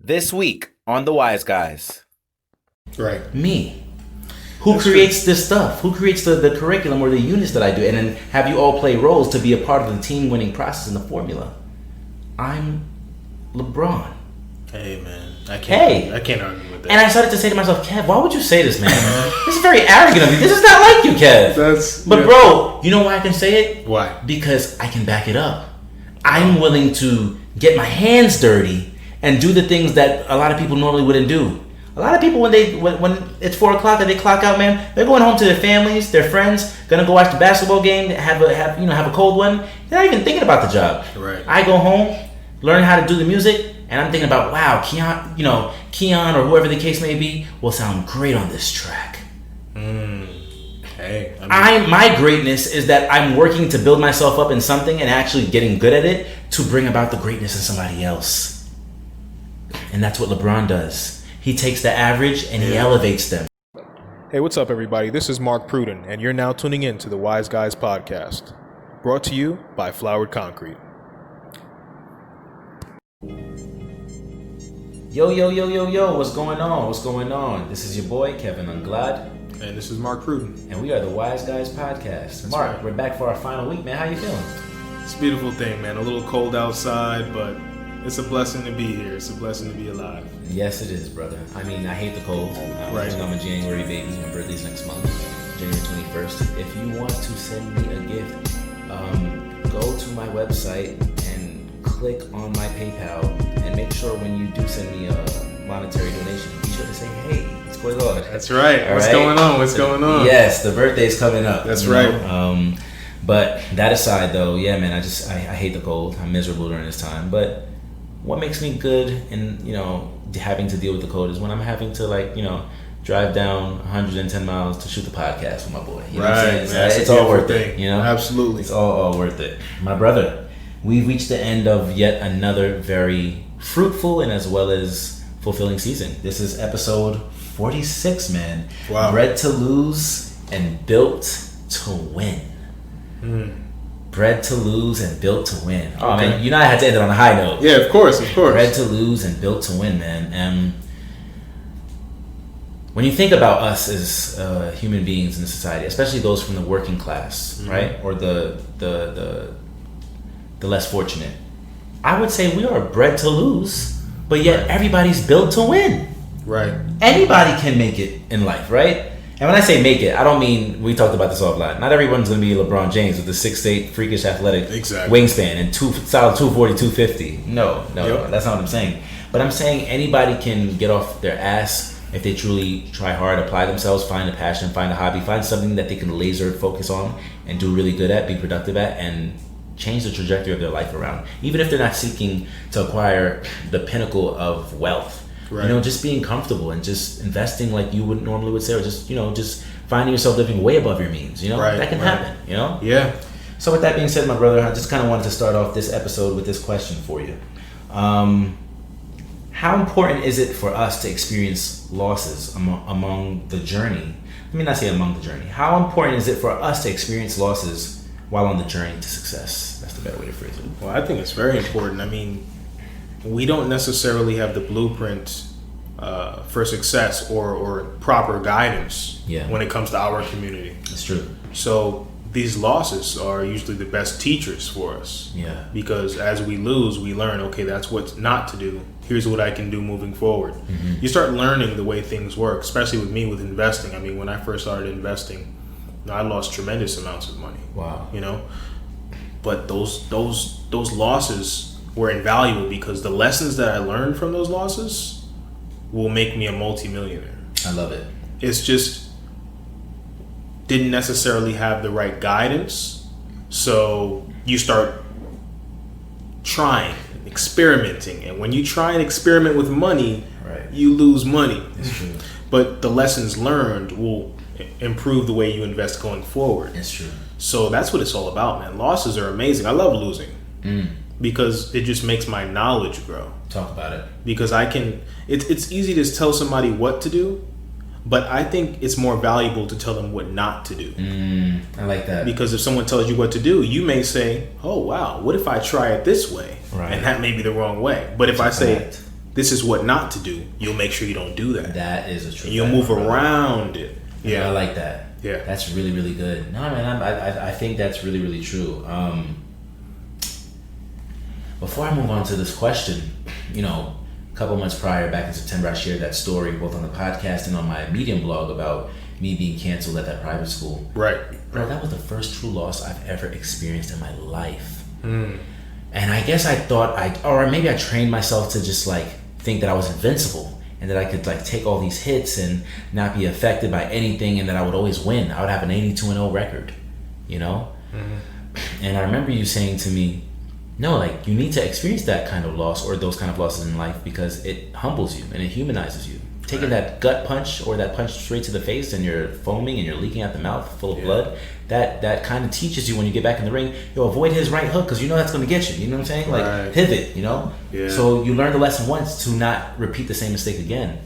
This week on The Wise Guys. Right. Me. Who creates this stuff? Who creates the curriculum or the units that I do? And then have you all play roles to be a part of the team winning process and the formula. I'm LeBron. Hey, man. I can't argue with that. And I started to say to myself, Kev, why would you say this, man? This is very arrogant of you. This is not like you, Kev. But bro, you know why I can say it? Why? Because I can back it up. I'm willing to get my hands dirty and do the things that a lot of people normally wouldn't do. A lot of people, when it's 4 o'clock and they clock out, man, they're going home to their families, their friends, gonna go watch the basketball game, have a cold one. They're not even thinking about the job. Right. I go home, learn how to do the music, and I'm thinking about, wow, Keon or whoever the case may be will sound great on this track. Hey, my greatness is that I'm working to build myself up in something and actually getting good at it to bring about the greatness in somebody else. And that's what LeBron does. He takes the average and he elevates them. Hey, what's up, everybody? This is Mark Pruden, and you're now tuning in to the Wise Guys podcast, brought to you by Flowered Concrete. Yo, what's going on? This is your boy, Kevin Unglad. And this is Mark Pruden. And we are the Wise Guys podcast. Mark, right. We're back for our final week, man. How you feeling? It's a beautiful thing, man. A little cold outside, but it's a blessing to be here. It's a blessing to be alive. Yes, it is, brother. I mean, I hate the cold. Right. I'm a January baby. My birthday's next month, January 21st. If you want to send me a gift, go to my website and click on my PayPal, and make sure when you do send me a monetary donation, be sure to say, hey, it's going on. That's right. All What's right? going on? What's going on? Yes, the birthday's coming up. That's right. But that aside, though, yeah, man, I hate the cold. I'm miserable during this time. But what makes me good in, having to deal with the cold is when I'm having to, drive down 110 miles to shoot the podcast with my boy. You know what I'm saying? It's all worth it, Absolutely. It's all worth it. My brother, we've reached the end of yet another very fruitful and as well as fulfilling season. This is episode 46, man. Wow. Bred to lose and built to win. Bred to lose and built to win. Oh, Okay. man, I had to end it on a high note. Yeah, of course. Bred to lose and built to win, man. When you think about us as human beings in society, especially those from the working class, right, or the less fortunate, I would say we are bred to lose, but yet everybody's built to win. Right. Anybody can make it in life, right? And when I say make it, I don't mean, we talked about this offline, not everyone's going to be LeBron James with the 6'8", freakish athletic wingspan and solid 240, 250. No, that's not what I'm saying. But I'm saying anybody can get off their ass if they truly try hard, apply themselves, find a passion, find a hobby, find something that they can laser focus on and do really good at, be productive at, and change the trajectory of their life around. Even if they're not seeking to acquire the pinnacle of wealth. Right. Just being comfortable and just investing like you would normally would say, or just finding yourself living way above your means. Right, that can happen. Yeah. So with that being said, my brother, I just kind of wanted to start off this episode with this question for you. How important is it for us to experience losses among the journey? Let me not say among the journey. How important is it for us to experience losses while on the journey to success? That's the better way to phrase it. Well, I think it's very important. I mean, we don't necessarily have the blueprint for success or proper guidance when it comes to our community. It's true. So these losses are usually the best teachers for us. Yeah. Because as we lose, we learn, okay, that's what not to do. Here's what I can do moving forward. Mm-hmm. You start learning the way things work, especially with me with investing. I mean, when I first started investing, I lost tremendous amounts of money. Wow. But those losses were invaluable because the lessons that I learned from those losses will make me a multimillionaire. I love it. It's just didn't necessarily have the right guidance. So you start trying, experimenting. And when you try and experiment with money, you lose money. It's true. But the lessons learned will improve the way you invest going forward. It's true. So that's what it's all about, man. Losses are amazing. I love losing. Because it just makes my knowledge grow. Talk about it. Because it's easy to tell somebody what to do, but I think it's more valuable to tell them what not to do. I like that. Because if someone tells you what to do, you may say, oh wow, what if I try it this way? Right. And that may be the wrong way. But if I say, this is what not to do, you'll make sure you don't do that. That is a true. And you'll move around it. Yeah, I like that. Yeah, that's really, really good. No, man, I think that's really, really true. Before I move on to this question, a couple months prior, back in September, I shared that story both on the podcast and on my Medium blog about me being canceled at that private school. Right. Bro, that was the first true loss I've ever experienced in my life. And I guess I thought or maybe I trained myself to just like think that I was invincible and that I could like take all these hits and not be affected by anything and that I would always win. I would have an 82-0 record, And I remember you saying to me, no, like you need to experience that kind of loss or those kind of losses in life because it humbles you and it humanizes you. Taking that gut punch or that punch straight to the face and you're foaming and you're leaking out the mouth full of blood, that kind of teaches you when you get back in the ring, avoid his right hook because that's going to get you. You know what I'm saying? Like pivot, Yeah. So you learn the lesson once to not repeat the same mistake again.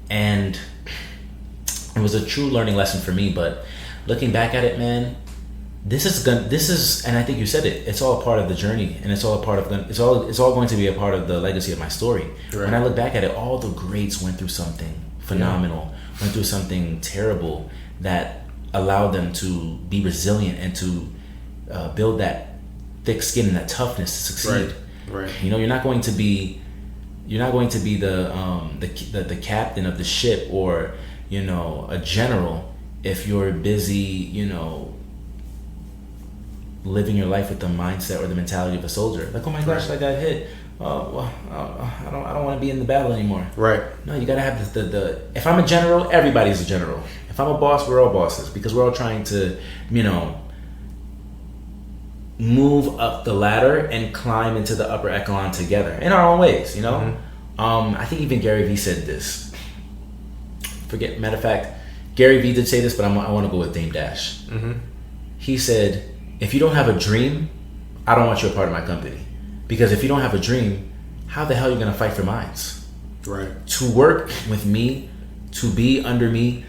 And it was a true learning lesson for me. But looking back at it, man, this is, and I think you said it. It's all a part of the journey, and it's all going to be a part of the legacy of my story. Right. When I look back at it, all the greats went through something phenomenal, went through something terrible that allowed them to be resilient and to build that thick skin and that toughness to succeed. Right. You're not going to be the captain of the ship or a general if you're busy living your life with the mindset or the mentality of a soldier. Like, oh my gosh, I got hit. Oh, well, I don't want to be in the battle anymore. Right. No, you gotta have the. If I'm a general, everybody's a general. If I'm a boss, we're all bosses because we're all trying to, move up the ladder and climb into the upper echelon together in our own ways. I think even Gary Vee said this. Matter of fact, Gary Vee did say this, but I want to go with Dame Dash. He said, if you don't have a dream, I don't want you a part of my company. Because if you don't have a dream, how the hell are you going to fight for mines? Right. To work with me, to be under me,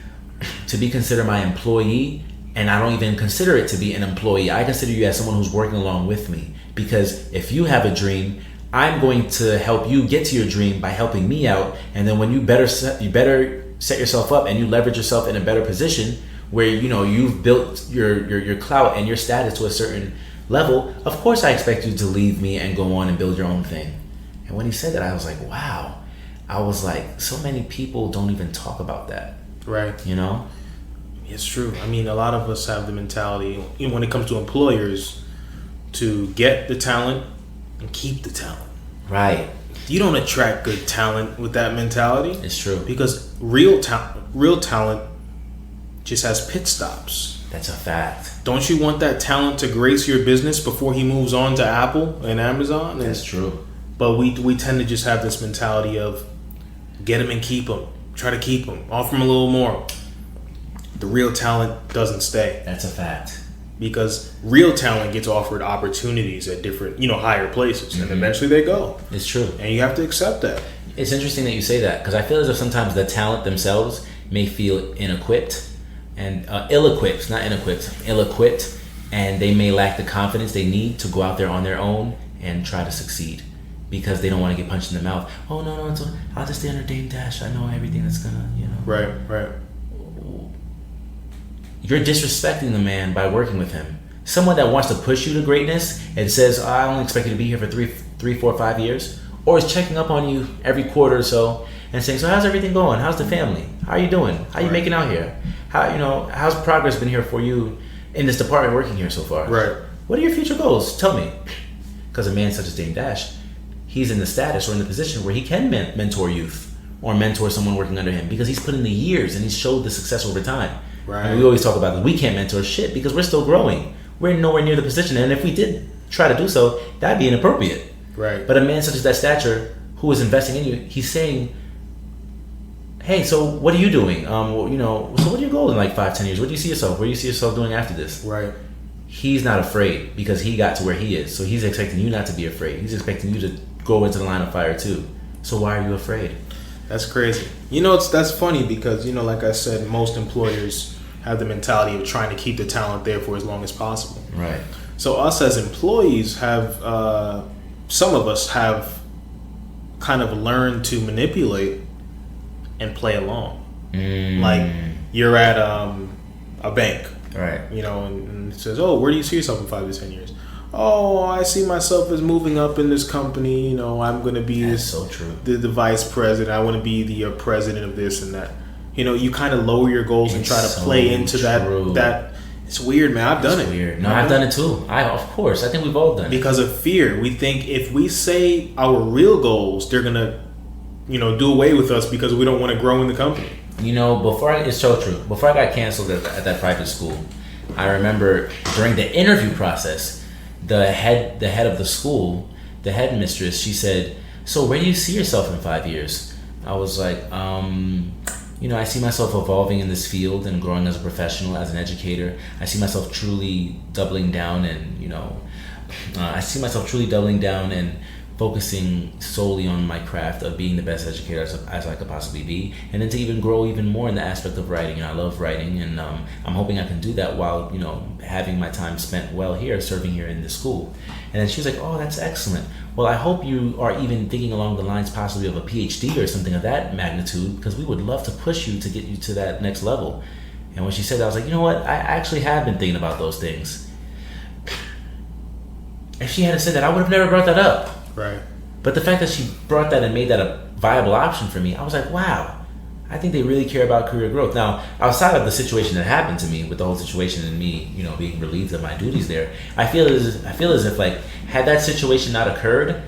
to be considered my employee, and I don't even consider it to be an employee. I consider you as someone who's working along with me. Because if you have a dream, I'm going to help you get to your dream by helping me out. And then when you better set yourself up and you leverage yourself in a better position, where you've built your clout and your status to a certain level, of course I expect you to leave me and go on and build your own thing. And when he said that, I was like, wow. I was like, so many people don't even talk about that. Right. It's true. I mean, a lot of us have the mentality, when it comes to employers, to get the talent and keep the talent. Right. You don't attract good talent with that mentality. It's true. Because real talent just has pit stops. That's a fact. Don't you want that talent to grace your business before he moves on to Apple and Amazon? That's true. But we tend to just have this mentality of get him and keep him. Try to keep him. Offer him a little more. The real talent doesn't stay. That's a fact. Because real talent gets offered opportunities at different, higher places. And eventually they go. It's true. And you have to accept that. It's interesting that you say that because I feel as if sometimes the talent themselves may feel ill-equipped, and ill-equipped, and they may lack the confidence they need to go out there on their own and try to succeed because they don't want to get punched in the mouth. Oh no, I'll just stay under Dame Dash. I know everything that's gonna, Right. You're disrespecting the man by working with him. Someone that wants to push you to greatness and says, I only expect you to be here for 3, 4, 5 years, or is checking up on you every quarter or so and saying, so how's everything going? How's the family? How are you doing? How are you making out here? How's progress been here for you in this department working here so far? Right. What are your future goals? Tell me. Because a man such as Dame Dash, he's in the status or in the position where he can mentor youth or mentor someone working under him because he's put in the years and he's showed the success over time. Right. And we always talk about that we can't mentor shit because we're still growing. We're nowhere near the position, and if we did try to do so, that'd be inappropriate. Right. But a man such as that stature who is investing in you, he's saying, hey, so what are you doing? So what are your goals in like 5-10 years? What do you see yourself? What do you see yourself doing after this? Right. He's not afraid because he got to where he is. So he's expecting you not to be afraid. He's expecting you to go into the line of fire too. So why are you afraid? That's crazy. That's funny because, like I said, most employers have the mentality of trying to keep the talent there for as long as possible. Right. So us as employees have, some of us have kind of learn to manipulate and play along. Like you're at a bank, right? You know, and it says, "Oh, where do you see yourself in 5 to 10 years?" "Oh, I see myself as moving up in this company. You know, I'm going to be the vice president. I want to be the president of this and that." You know, you kind of lower your goals and try to play into that. It's weird, man. I've done it. Weird. No, I've done it too. Of course. I think we've all done it. Because of fear. We think if we say our real goals, they're going to, you know, do away with us because we don't want to grow in the company. You know, it's so true. Before I got canceled at that private school, I remember during the interview process, the head of the school, the headmistress, she said, "So where do you see yourself in 5 years?" I was like, you know, I see myself evolving in this field and growing as a professional, as an educator. I see myself truly doubling down and, you know, focusing solely on my craft of being the best educator as I could possibly be, and then to even grow even more in the aspect of writing. And I love writing, and I'm hoping I can do that while, you know, having my time spent well here, serving here in the school. And then she was like, "Oh, that's excellent. Well, I hope you are even thinking along the lines possibly of a PhD or something of that magnitude, because we would love to push you to get you to that next level." And when she said that, I was like, you know what? I actually have been thinking about those things. If she hadn't said that, I would have never brought that up. Right. But the fact that she brought that and made that a viable option for me, I was like, wow, I think they really care about career growth. Now, outside of the situation that happened to me, with the whole situation and me, you know, being relieved of my duties there, I feel as if like, had that situation not occurred,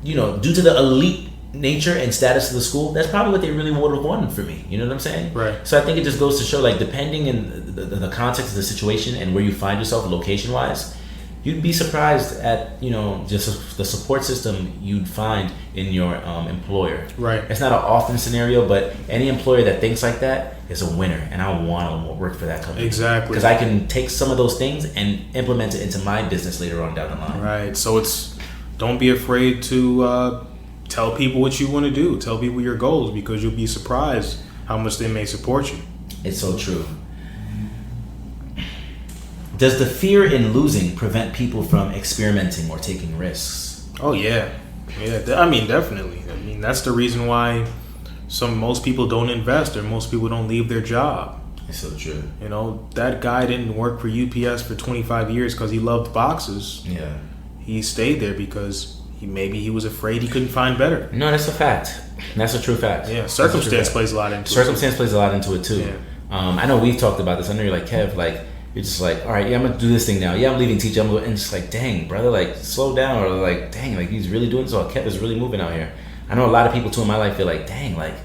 you know, due to the elite nature and status of the school, that's probably what they really would have wanted for me. You know what I'm saying? Right. So I think it just goes to show, like, depending in the context of the situation and where you find yourself location-wise, you'd be surprised at, you know, just the support system you'd find in your employer. Right. It's not an often scenario, but any employer that thinks like that is a winner, and I want to work for that company. Exactly. Because I can take some of those things and implement it into my business later on down the line. Right. So don't be afraid to tell people what you want to do. Tell people your goals, because you'll be surprised how much they may support you. It's so true. Does the fear in losing prevent people from experimenting or taking risks? Oh, yeah. Yeah, I mean, definitely. I mean, that's the reason why most people don't invest, or most people don't leave their job. It's so true. You know, that guy didn't work for UPS for 25 years because he loved boxes. Yeah. He stayed there because he was afraid he couldn't find better. No, that's a fact. That's a true fact. Yeah, circumstance plays a lot into it. Circumstance plays a lot into it, too. Yeah. I know we've talked about this. I know you're like, Kev, like, you're just like, all right, yeah, I'm gonna do this thing now. Yeah, I'm leaving teaching. And it's like, dang, brother, like, slow down. Or like, dang, like, he's really doing so. Kev is really moving out here. I know a lot of people too in my life feel like, dang, like,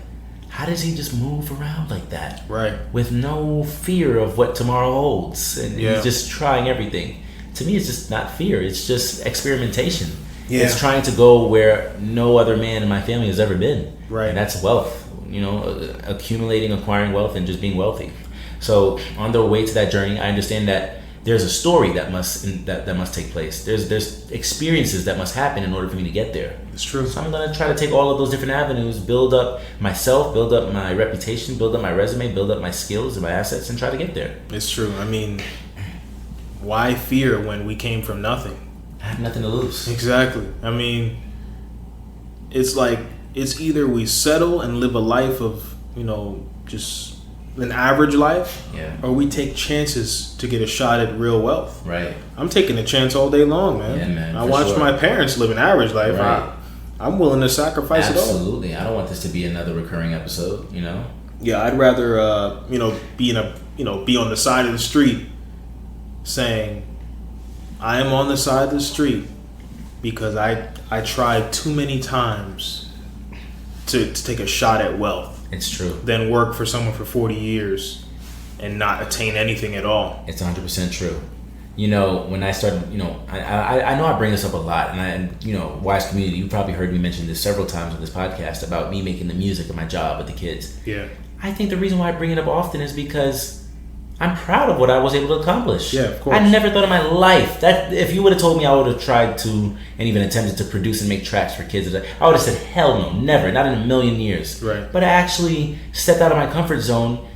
how does he just move around like that? Right. With no fear of what tomorrow holds. And he's just trying everything. To me, it's just not fear. It's just experimentation. Yeah. It's trying to go where no other man in my family has ever been. Right. And that's wealth. You know, accumulating, acquiring wealth, and just being wealthy. So on the way to that journey, I understand that there's a story that must take place. There's experiences that must happen in order for me to get there. It's true. So I'm gonna try to take all of those different avenues, build up myself, build up my reputation, build up my resume, build up my skills and my assets, and try to get there. It's true. I mean, why fear when we came from nothing? I have nothing to lose. Exactly. I mean, it's like, it's either we settle and live a life of, you know, just an average life, or we take chances to get a shot at real wealth. Right. I'm taking a chance all day long, man. Yeah, man. I watched my parents live an average life. Right. I'm willing to sacrifice it all. Absolutely. I don't want this to be another recurring episode, you know? Yeah, I'd rather be on the side of the street saying, I am on the side of the street because I tried too many times to take a shot at wealth. It's true. Than work for someone for 40 years and not attain anything at all. It's 100% true. You know, when I started, you know, I know I bring this up a lot, and you know, Wise Community, you probably heard me mention this several times on this podcast about me making the music of my job with the kids. Yeah. I think the reason why I bring it up often is because I'm proud of what I was able to accomplish. Yeah, of course. I never thought in my life that if you would have told me I would have tried to and even attempted to produce and make tracks for kids, I would have said, hell no, never, not in a million years. Right. But I actually stepped out of my comfort zone,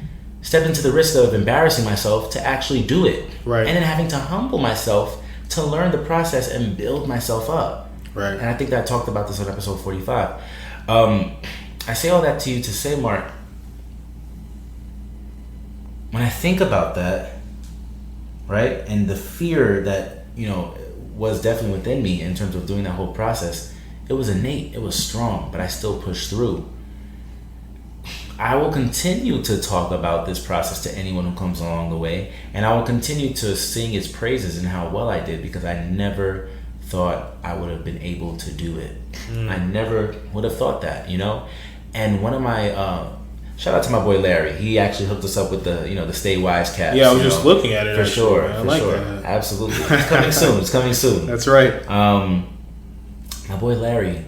stepped into the risk of embarrassing myself to actually do it. Right. And then having to humble myself to learn the process and build myself up. Right. And I think that I talked about this on episode 45. I say all that to you to say, Mark, when I think about that, right, and the fear that, was definitely within me in terms of doing that whole process, it was innate, it was strong, but I still pushed through. I will continue to talk about this process to anyone who comes along the way, and I will continue to sing its praises and how well I did, because I never thought I would have been able to do it. I never would have thought that, And one of my shout out to my boy Larry. He actually hooked us up with the Stay Wise caps. Yeah, I was just looking at it for actually, sure. man. I for like sure, that. absolutely. It's coming soon. It's coming soon. That's right. My boy Larry,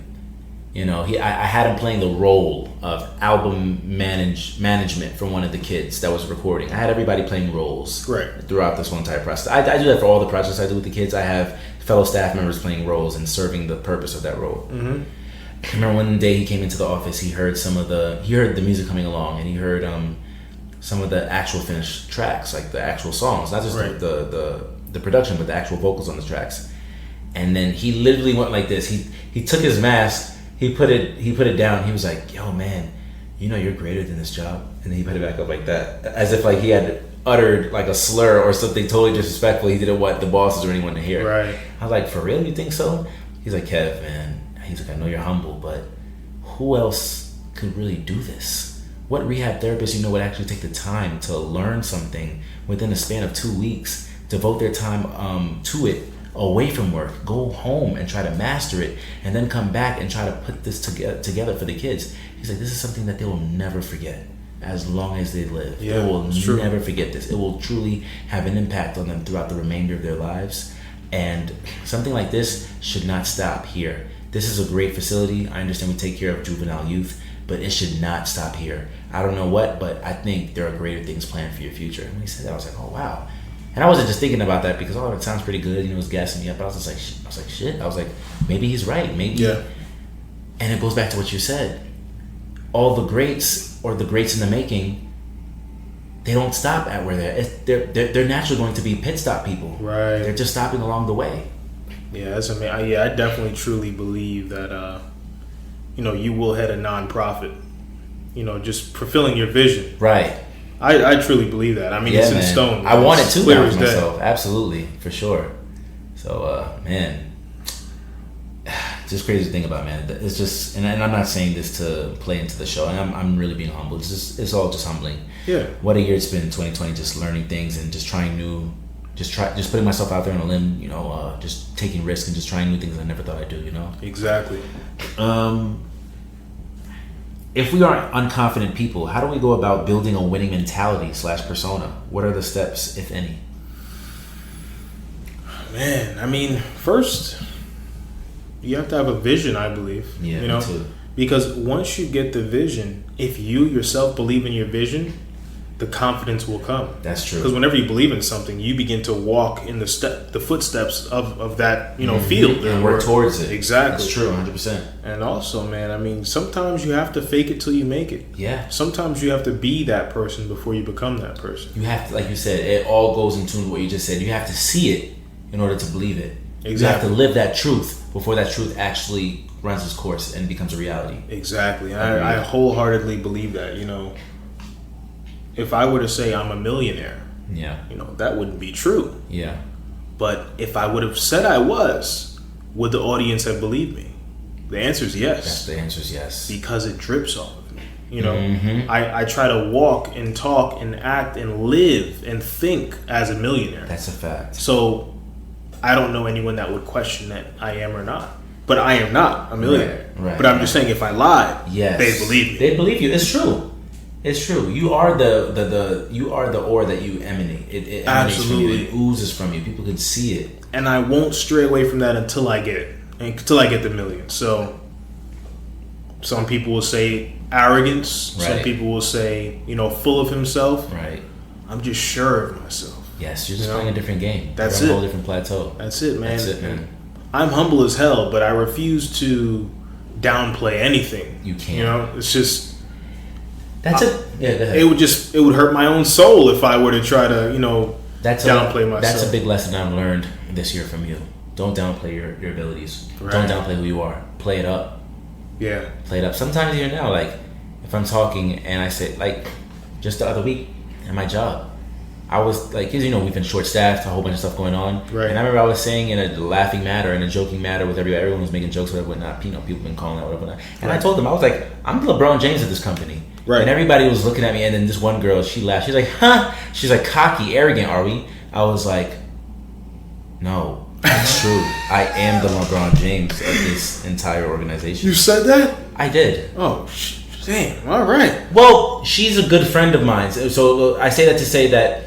I had him playing the role of album management for one of the kids that was recording. I had everybody playing roles throughout this whole entire process. I do that for all the projects I do with the kids. I have fellow staff members playing roles and serving the purpose of that role. Mm-hmm. I remember one day he came into the office. He heard the music coming along, and he heard some of the actual finished tracks, like the actual songs, not just the production, but the actual vocals on the tracks. And then he literally went like this. He took his mask, he put it down. He was like, "Yo, man, you're greater than this job." And then he put it back up like that, as if like he had uttered like a slur or something totally disrespectful. He didn't want the bosses or anyone to hear. Right. I was like, "For real? You think so?" He's like, "Kev, man." He's like, "I know you're humble, but who else could really do this? What rehab therapist would actually take the time to learn something within a span of 2 weeks, devote their time to it away from work, go home and try to master it, and then come back and try to put this together for the kids?" He's like, "This is something that they will never forget as long as they live. Yeah, they will never forget this. It will truly have an impact on them throughout the remainder of their lives. And something like this should not stop here. This is a great facility. I understand we take care of juvenile youth, but it should not stop here. I don't know what, but I think there are greater things planned for your future." And when he said that, I was like, "Oh, wow." And I wasn't just thinking about that because, it sounds pretty good. It was gassing me up. But I was like, shit. I was like, maybe he's right. Maybe. Yeah. And it goes back to what you said. All the greats, or the greats in the making, they don't stop at where they're naturally going to be pit stop people. Right. They're just stopping along the way. Yeah, that's amazing. I definitely truly believe that you will head a nonprofit. Just fulfilling your vision. Right. I truly believe that. I mean, it's in stone. I want it too clear now as for day. myself. Absolutely, for sure. So, man, just crazy to think about, man. It's just, and I'm not saying this to play into the show. And I'm really being humble. It's all just humbling. Yeah. What a year it's been in 2020, just learning things and just trying new, just putting myself out there on a limb. Just taking risks and just trying new things I never thought I'd do. Exactly. If we are unconfident people, how do we go about building a winning mentality / persona? What are the steps, if any? Man, I mean, first, you have to have a vision, I believe. Yeah, me too. Because once you get the vision, if you yourself believe in your vision, the confidence will come. That's true. Because whenever you believe in something, you begin to walk in the footsteps of that field and work towards it. Exactly. That's true, 100%. And also, man, I mean, sometimes you have to fake it till you make it. Yeah. Sometimes you have to be that person before you become that person. You have to, like you said, it all goes in tune with what you just said. You have to see it in order to believe it. Exactly. You have to live that truth before that truth actually runs its course and becomes a reality. Exactly. I wholeheartedly believe that, if I were to say I'm a millionaire, that wouldn't be true. Yeah. But if I would have said I was, would the audience have believed me? The answer is yes. The answer is yes. Because it drips off of me. I try to walk and talk and act and live and think as a millionaire. That's a fact. So I don't know anyone that would question that I am or not. But I am not a millionaire. Right. But I'm just saying, if I lied, they'd believe me. They'd believe you. It's true. It's true. You are the ore that you emanate. It emanates from you. It oozes from you. People can see it. And I won't stray away from that until I get it. Until I get the million. So some people will say arrogance. Right. Some people will say, full of himself. Right. I'm just sure of myself. Yes, you're just playing a different game. That's you're on it. a whole different plateau. That's it, man. That's it, man. I'm humble as hell, but I refuse to downplay anything. You can't. It's just... That's it. Yeah, go ahead. It would hurt my own soul if I were to try to, downplay myself. That's a big lesson I've learned this year from you. don't downplay your abilities. Right. Don't downplay who you are. Play it up. Yeah. Play it up. Sometimes even now, like if I'm talking and I say, like just the other week at my job, I was like, because we've been short staffed, a whole bunch of stuff going on, right. And I remember I was saying in a laughing matter, in a joking matter with everybody. Everyone was making jokes, whatever, whatnot. People been calling out, whatever, whatnot. And I told them, I was like, I'm the LeBron James of this company, right? And everybody was looking at me, and then this one girl, she laughed. She's like, huh? She's like, cocky, arrogant, are we? I was like, no, it's true. I am the LeBron James of this entire organization. You said that? I did. Oh, damn. All right. Well, she's a good friend of mine, so I say that to say that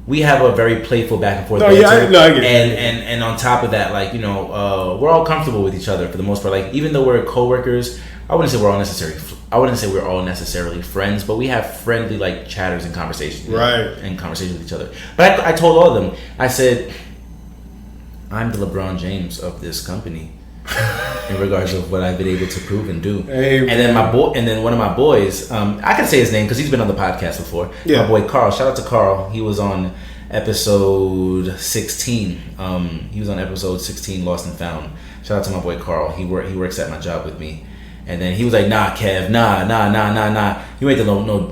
we have a very playful back and forth. I get it. And on top of that, like we're all comfortable with each other for the most part. Like even though we're coworkers, I wouldn't say we're all necessarily friends, but we have friendly like chatters and conversations, right? And conversations with each other. But I told all of them, I said, I'm the LeBron James of this company. In regards of what I've been able to prove and do. Hey, and then one of my boys, I can say his name because he's been on the podcast before. Yeah. My boy Carl. Shout out to Carl. He was on episode 16. He was on episode 16, Lost and Found. Shout out to my boy Carl. He works at my job with me. And then he was like, nah, Kev, nah. You ain't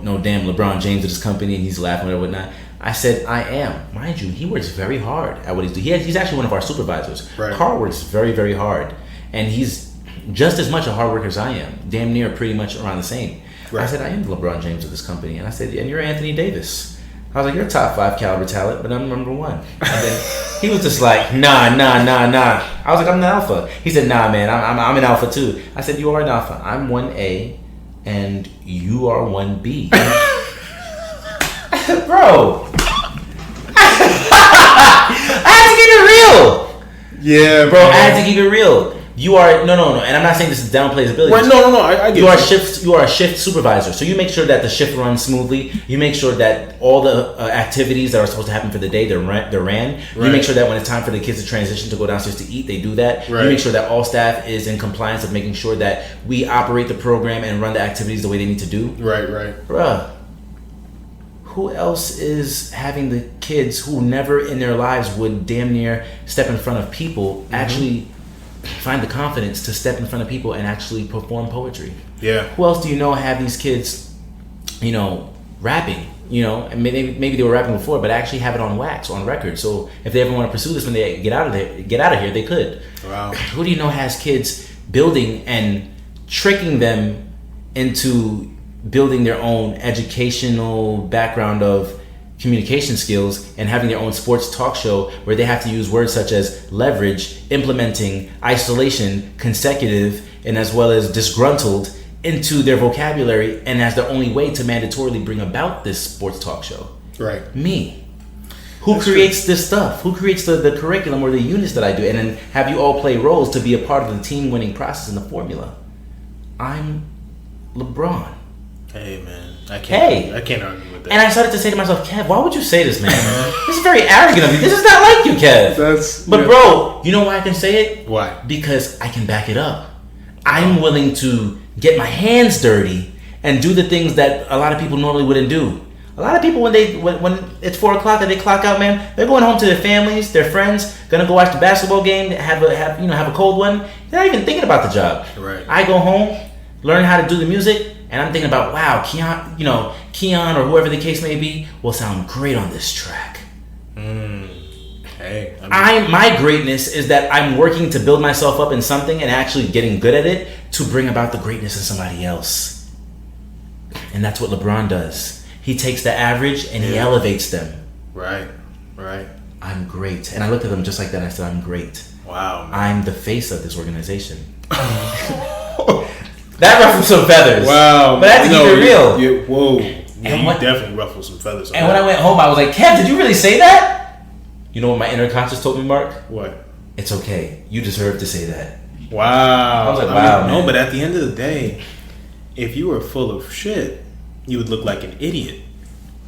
no damn LeBron James of this company. And he's laughing or whatnot. I said, I am. Mind you, he works very hard at what he's doing. He's actually one of our supervisors. Right. Carl works very, very hard. And he's just as much a hard worker as I am. Damn near pretty much around the same. Right. I said, I am the LeBron James of this company. And I said, and you're Anthony Davis. I was like, you're a top 5 caliber talent, but I'm number 1. And then he was just like, nah. I was like, I'm the alpha. He said, nah, man, I'm an alpha too. I said, you are an alpha. I'm 1A and you are 1B. Bro. I had to keep it real. Yeah, bro. I had to keep it real. You are no, and I'm not saying this is downplay his abilities. Right, no. I get You are a shift supervisor, so you make sure that the shift runs smoothly. You make sure that all the activities that are supposed to happen for the day they're ran. Right. You make sure that when it's time for the kids to transition to go downstairs to eat, they do that. Right. You make sure that all staff is in compliance of making sure that we operate the program and run the activities the way they need to do. Right. Bruh. Who else is having the kids who never in their lives would damn near step in front of people actually find the confidence to step in front of people and actually perform poetry? Yeah. Who else do you know have these kids, rapping? And maybe they were rapping before, but actually have it on wax, on record. So if they ever want to pursue this when they get out of here, they could. Wow. Who do you know has kids building and tricking them into building their own educational background of communication skills and having their own sports talk show where they have to use words such as leverage, implementing, isolation, consecutive, and as well as disgruntled into their vocabulary and as the only way to mandatorily bring about this sports talk show? Right. Me. Who creates this stuff? Who creates the curriculum or the units that I do? And then have you all play roles to be a part of the team winning process and the formula? I'm LeBron. Hey, man. I can't argue with that. And I started to say to myself, Kev, why would you say this, man? This is very arrogant of you. This is not like you, Kev. But bro, you know why I can say it? Why? Because I can back it up. I'm willing to get my hands dirty and do the things that a lot of people normally wouldn't do. A lot of people, when it's 4 o'clock and they clock out, man, they're going home to their families, their friends, gonna go watch the basketball game, have a cold one. They're not even thinking about the job. Right. I go home, learn how to do the music, and I'm thinking about, wow, Keon or whoever the case may be will sound great on this track. Hey, my greatness is that I'm working to build myself up in something and actually getting good at it to bring about the greatness in somebody else. And that's what LeBron does. He takes the average and he elevates them. Right. I'm great. And I looked at them just like that and I said, I'm great. Wow, man. I'm the face of this organization. That ruffled some feathers. Wow. But I had to keep it real. Yeah, you definitely ruffled some feathers. And when I went home, I was like, Kev, did you really say that? You know what my inner conscious told me, Mark? What? It's okay. You deserve to say that. Wow. I was like, wow, man. No, but at the end of the day, if you were full of shit, you would look like an idiot.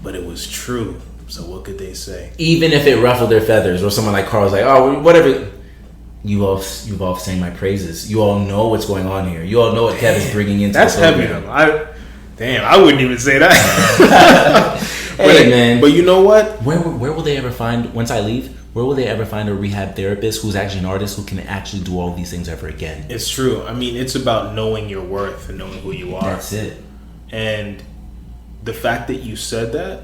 But it was true. So what could they say? Even if it ruffled their feathers, or someone like Carl's like, oh, whatever. You've all sang my praises. You all know what's going on here. You all know what Kev is bringing into that's the program. heavy. I wouldn't even say that. Hey, man. But you know what? Where will they ever find, once I leave, where will they ever find a rehab therapist who's actually an artist who can actually do all these things ever again? It's true. I mean, it's about knowing your worth and knowing who you are. That's it. And the fact that you said that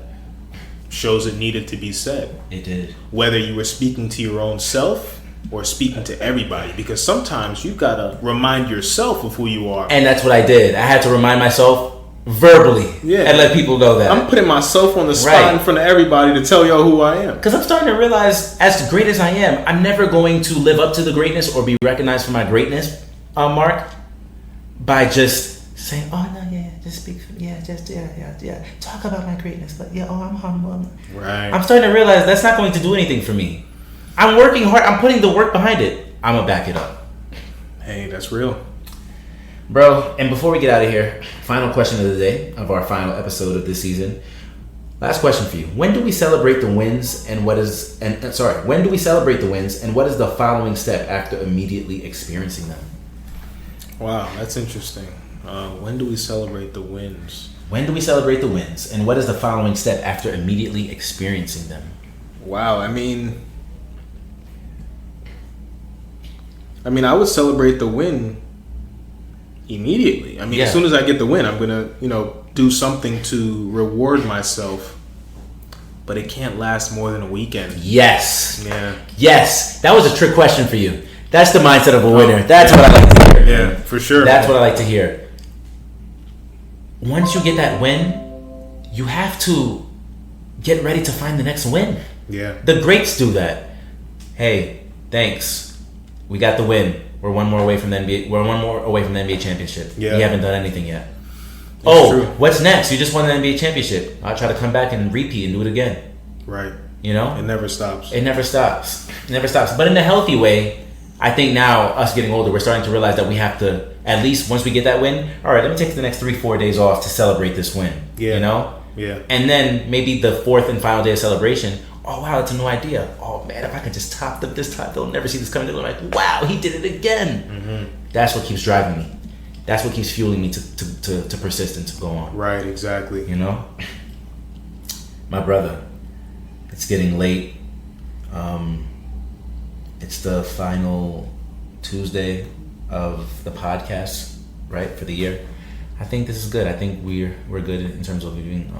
shows it needed to be said. It did. Whether you were speaking to your own self or speaking to everybody, because sometimes you gotta remind yourself of who you are. And that's what I did. I had to remind myself verbally and let people know that. I'm putting myself on the spot in front of everybody to tell y'all who I am. Because I'm starting to realize, as great as I am, I'm never going to live up to the greatness or be recognized for my greatness, Mark, by just saying, oh, no, yeah, just speak, talk about my greatness, but I'm humble. Right. I'm starting to realize that's not going to do anything for me. I'm working hard. I'm putting the work behind it. I'm going to back it up. Hey, that's real. Bro, and before we get out of here, final question of the day of our final episode of this season. Last question for you. When do we celebrate the wins when do we celebrate the wins and what is the following step after immediately experiencing them? Wow, that's interesting. When do we celebrate the wins? When do we celebrate the wins and what is the following step after immediately experiencing them? Wow, I mean, I would celebrate the win immediately. I mean, as soon as I get the win, I'm gonna, do something to reward myself. But it can't last more than a weekend. Yes. Yeah. Yes. That was a trick question for you. That's the mindset of a winner. That's what I like to hear. Yeah, for sure. That's what I like to hear. Once you get that win, you have to get ready to find the next win. Yeah. The greats do that. Hey, thanks. We got the win. We're one more away from the NBA. We're one more away from the NBA championship. Yeah. We haven't done anything yet. True. What's next? You just won the NBA championship. I'll try to come back and repeat and do it again. Right. You know? It never stops. It never stops. It never stops. But in a healthy way, I think now, us getting older, we're starting to realize that we have to, at least once we get that win, all right, let me take the next 3-4 days off to celebrate this win. Yeah. You know? Yeah. And then maybe the fourth and final day of celebration, oh, wow, that's a new idea. Oh, man, if I could just top them this time, they'll never see this coming. They're like, wow, he did it again. Mm-hmm. That's what keeps driving me. That's what keeps fueling me to persist and to go on. Right, exactly. You know? My brother, it's getting late. It's the final Tuesday of the podcast, right, for the year. I think this is good. I think we're good in terms of leaving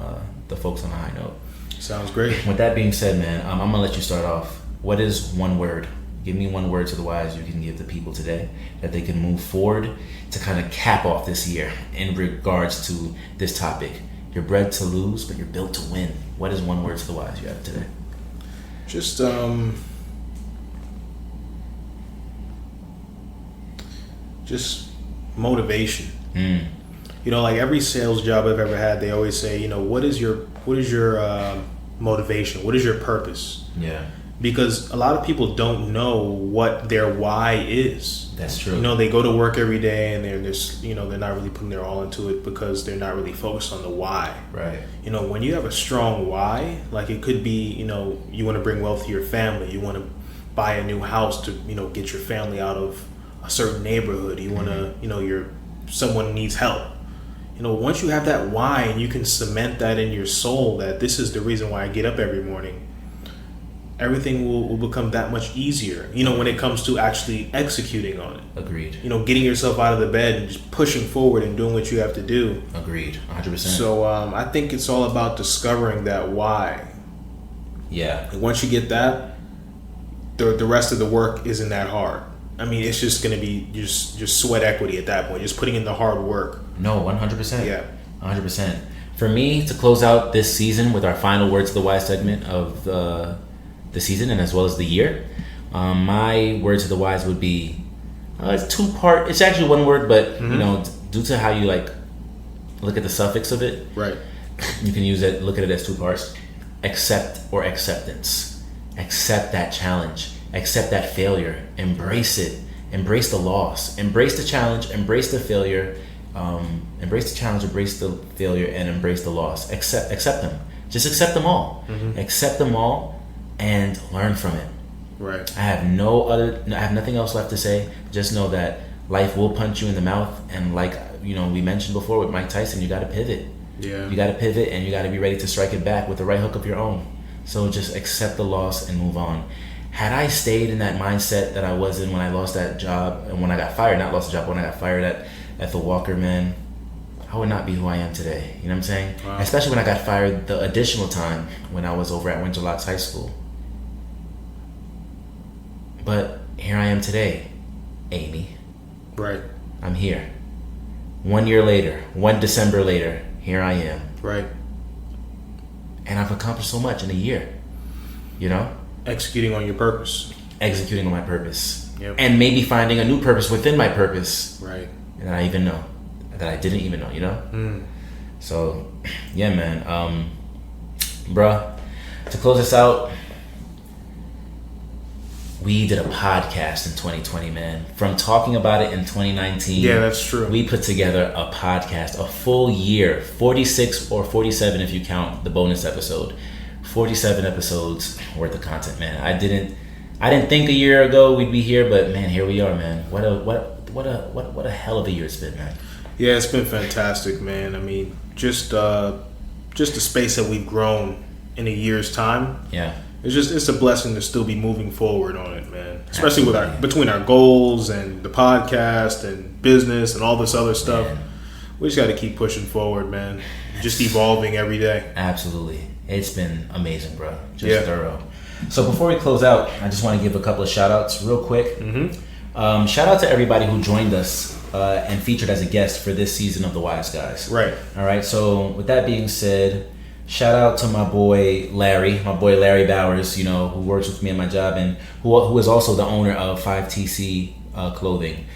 the folks on a high note. Sounds great. With that being said, man, I'm going to let you start off. What is one word? Give me one word to the wise you can give the people today that they can move forward to kind of cap off this year in regards to this topic. You're bred to lose, but you're built to win. What is one word to the wise you have today? Just motivation. Like every sales job I've ever had, they always say, what is your motivation? What is your purpose? Yeah. Because a lot of people don't know what their why is. That's true. They go to work every day and they're just, they're not really putting their all into it because they're not really focused on the why. Right. When you have a strong why, like it could be, you want to bring wealth to your family. You want to buy a new house to, get your family out of a certain neighborhood. You want to, someone needs help. Once you have that why and you can cement that in your soul that this is the reason why I get up every morning, everything will become that much easier, when it comes to actually executing on it. Agreed. Getting yourself out of the bed and just pushing forward and doing what you have to do. Agreed. 100%. So I think it's all about discovering that why. Yeah. And once you get that, the rest of the work isn't that hard. It's just going to be just sweat equity at that point, just putting in the hard work. No, 100%. Yeah. 100%. For me, to close out this season with our final Words of the Wise segment of the season and as well as the year, my Words of the Wise would be, it's two-part. It's actually one word, but, due to how you, look at the suffix of it, right, you can look at it as two parts. Accept or acceptance. Accept that challenge. Accept that failure. Embrace it. Embrace the loss. Embrace the challenge. Embrace the failure. Embrace the challenge. Embrace the failure, and embrace the loss. Accept them. Just accept them all. Mm-hmm. Accept them all, and learn from it. Right. I have nothing else left to say. Just know that life will punch you in the mouth, and we mentioned before with Mike Tyson, you got to pivot. Yeah. You got to pivot, and you got to be ready to strike it back with the right hook of your own. So just accept the loss and move on. had I stayed in that mindset that I was in when I lost that job and when I got fired, not lost the job, when I got fired at the Walker, man, I would not be who I am today. You know what I'm saying? Wow. Especially when I got fired the additional time when I was over at Winterlocks High School. But here I am today, Amy. Right. I'm here. 1 year later, 1 December later, here I am. Right. And I've accomplished so much in a year. You know? Executing on your purpose. Executing on my purpose. Yep. And maybe finding a new purpose within my purpose. Right. That I even know. That I didn't even know, you know? So, yeah, man. Bruh, to close this out, we did a podcast in 2020, man. From talking about it in 2019. Yeah, that's true. We put together a podcast, a full year, 46 or 47 if you count the bonus episode. 47 episodes worth of content, man. I didn't think a year ago we'd be here, but man, here we are, man. What a hell of a year it's been, man. Yeah, it's been fantastic, man. I mean, just the space that we've grown in a year's time. Yeah. It's a blessing to still be moving forward on it, man. Especially between our goals and the podcast and business and all this other stuff. Man. We just got to keep pushing forward, man. Just evolving every day. Absolutely. It's been amazing, bro. Just thorough. So before we close out, I just want to give a couple of shout outs real quick. Shout out to everybody who joined us and featured as a guest for this season of The Wise Guys. Right. All right. So with that being said, shout out to my boy Larry Bowers, you know, who works with me at my job and who is also the owner of 5TC Clothing.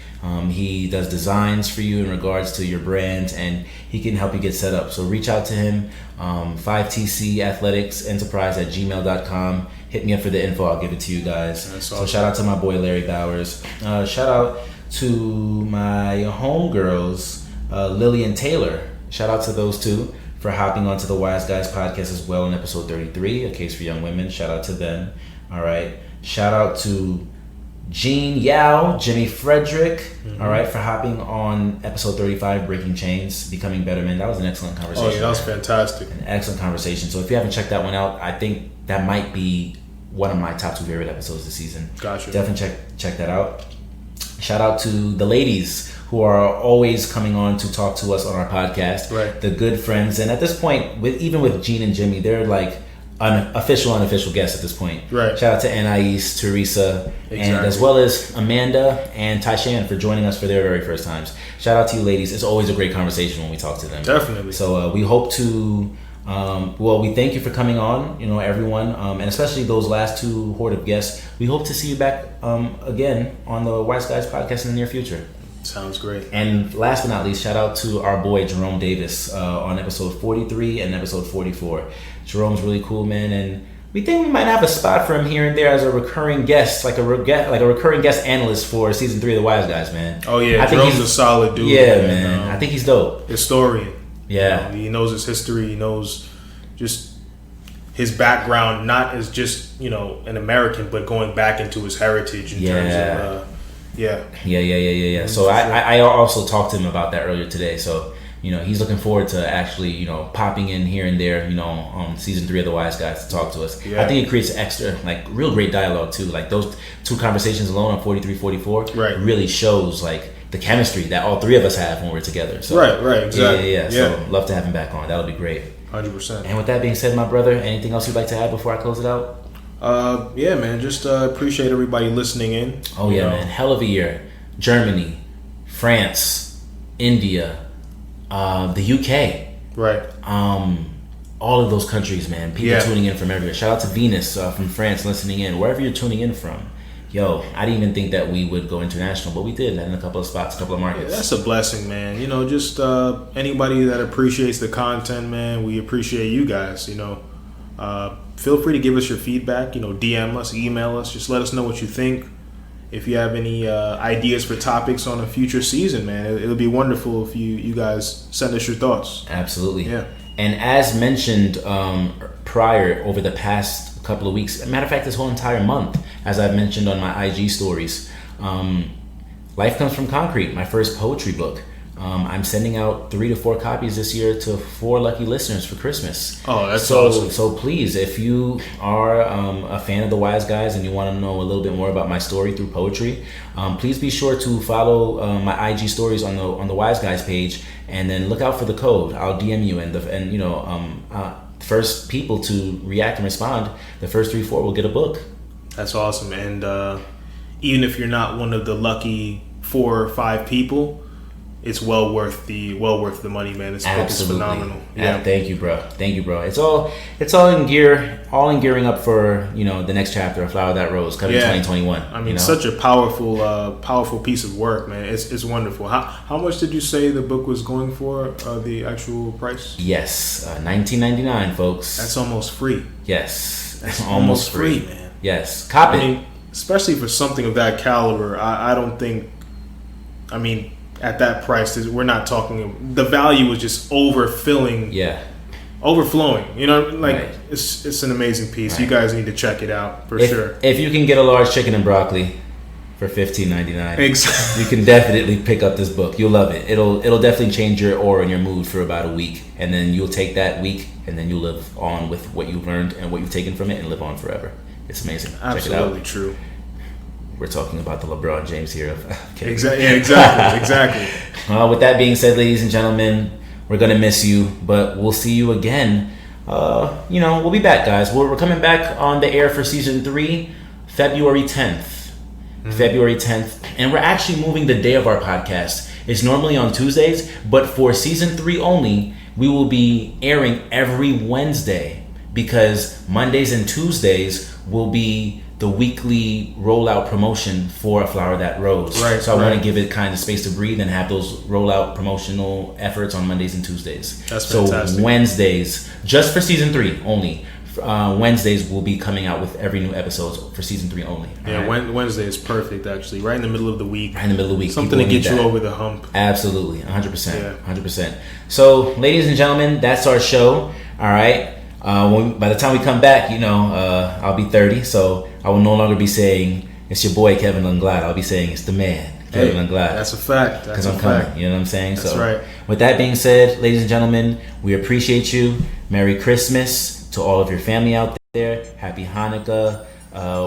He does designs for you in regards to your brand, and he can help you get set up. So reach out to him, 5TC Athletics Enterprise at gmail.com. Hit me up for the info. I'll give it to you guys. That's awesome. So shout out to my boy Larry Bowers. Shout out to my homegirls, Lily and Taylor. Shout out to those two for hopping onto the Wise Guys podcast as well in episode 33, A Case for Young Women. Shout out to them. All right. Shout out to Gene Yao, Jimmy Frederick, all right, for hopping on episode 35, Breaking Chains, Becoming Better Men. That was an excellent conversation. Oh, yeah, that was fantastic. An excellent conversation. So if you haven't checked that one out, I think that might be one of my top 2 favorite episodes this season. Gotcha. Definitely check that out. Shout out to the ladies who are always coming on to talk to us on our podcast. Right. The good friends. And at this point, even with Gene and Jimmy, they're like unofficial guests at this point. Right. Shout out to Anais, Teresa, and as well as Amanda and Tyshan for joining us for their very first times. Shout out to you ladies. It's always a great conversation when we talk to them. Definitely. So we hope to, we thank you for coming on, you know, everyone, and especially those last 2 horde of guests. We hope to see you back again on the Wise Guys podcast in the near future. Sounds great. And last but not least, shout out to our boy Jerome Davis on episode 43 and episode 44. Jerome's really cool, man, and we think we might have a spot for him here and there as a recurring guest, like a recurring guest analyst for season 3 of the Wise Guys, man. Oh yeah, I think Jerome's a solid dude. Yeah, man. I think he's dope. Historian. Yeah, he knows his history. He knows just his background, not as just an American, but going back into his heritage in terms of. Yeah. So I also talked to him about that earlier today. So he's looking forward to actually popping in here and there on season 3 of the Wise Guys to talk to us. I think it creates extra real great dialogue too. Like those 2 conversations alone on 43, 44 really shows the chemistry that all 3 of us have when we're together. So right, exactly. Yeah. So love to have him back on. That'll be great. 100%. And with that being said, my brother, anything else you'd like to add before I close it out? Yeah, man. Just appreciate everybody listening in. Oh yeah, man. Hell of a year. Germany, France, India, the UK. Right. All of those countries, man. People tuning in from everywhere. Shout out to Venus from France listening in. Wherever you're tuning in from. Yo, I didn't even think that we would go international, but we did in a couple of spots, a couple of markets. Yeah, that's a blessing, man. Just anybody that appreciates the content, man, we appreciate you guys, Feel free to give us your feedback, DM us, email us, just let us know what you think. If you have any ideas for topics on a future season, man, it'll be wonderful if you guys send us your thoughts. Absolutely. Yeah. And as mentioned prior, over the past couple of weeks, matter of fact, this whole entire month, as I've mentioned on my IG stories, Life Comes from Concrete, my first poetry book, I'm sending out 3 to 4 copies this year to 4 lucky listeners for Christmas. Oh, that's awesome. So please, if you are a fan of the Wise Guys and you want to know a little bit more about my story through poetry, please be sure to follow my IG stories on the Wise Guys page, and then look out for the code. I'll DM you, first people to react and respond, the first 3-4 will get a book. That's awesome. And even if you're not one of the lucky 4 or 5 people, it's well worth the money, man. This book is phenomenal. Yeah. Thank you, bro. It's all in gearing up for the next chapter of Flower That Rose coming 2021. I mean, such a powerful piece of work, man. It's wonderful. How much did you say the book was going for? The actual price? Yes, $19.99, folks. That's almost free. Yes, that's almost free, man. Yes, cop it. I mean, especially for something of that caliber, I don't think. I mean, at that price, we're not talking. The value was just overflowing. Right. It's an amazing piece. Right. You guys need to check it out for sure. If you can get a large chicken and broccoli for $15.99, exactly, you can definitely pick up this book. You'll love it. It'll definitely change your aura and your mood for about a week, and then you'll take that week and then you'll live on with what you've learned and what you've taken from it, and live on forever. It's amazing. Absolutely check it out. True. We're talking about the LeBron James here. Exactly. With that being said, ladies and gentlemen, we're gonna miss you, but we'll see you again. We'll be back, guys. We're coming back on the air for season 3, February 10th. February 10th, and we're actually moving the day of our podcast. It's normally on Tuesdays, but for season 3 only, we will be airing every Wednesday, because Mondays and Tuesdays will be the weekly rollout promotion for A Flower That Rose. Right. So I want to give it kind of space to breathe and have those rollout promotional efforts on Mondays and Tuesdays. That's fantastic. So Wednesdays, just for season 3 only, Wednesdays will be coming out with every new episode for season 3 only. Yeah, right? Wednesday is perfect, actually. Right in the middle of the week. Something People to get you over the hump. Absolutely. 100%. 100%. So, ladies and gentlemen, that's our show. All right. By the time we come back, I'll be 30, so I will no longer be saying it's your boy Kevin Unglad. I'll be saying it's the man Kevin Unglad. That's a fact. Because I'm coming. You know what I'm saying? That's right. With that being said, ladies and gentlemen, we appreciate you. Merry Christmas to all of your family out there. Happy Hanukkah.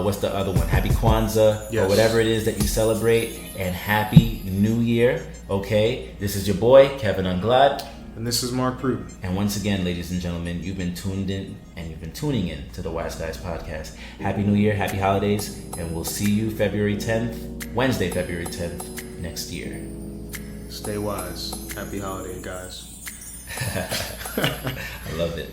What's the other one? Happy Kwanzaa, or whatever it is that you celebrate, and Happy New Year. Okay, this is your boy Kevin Unglad. And this is Mark Pruden. And once again, ladies and gentlemen, you've been tuned in and you've been tuning in to the Wise Guys podcast. Happy New Year, happy holidays, and we'll see you Wednesday, February 10th next year. Stay wise. Happy holiday, guys. I love it.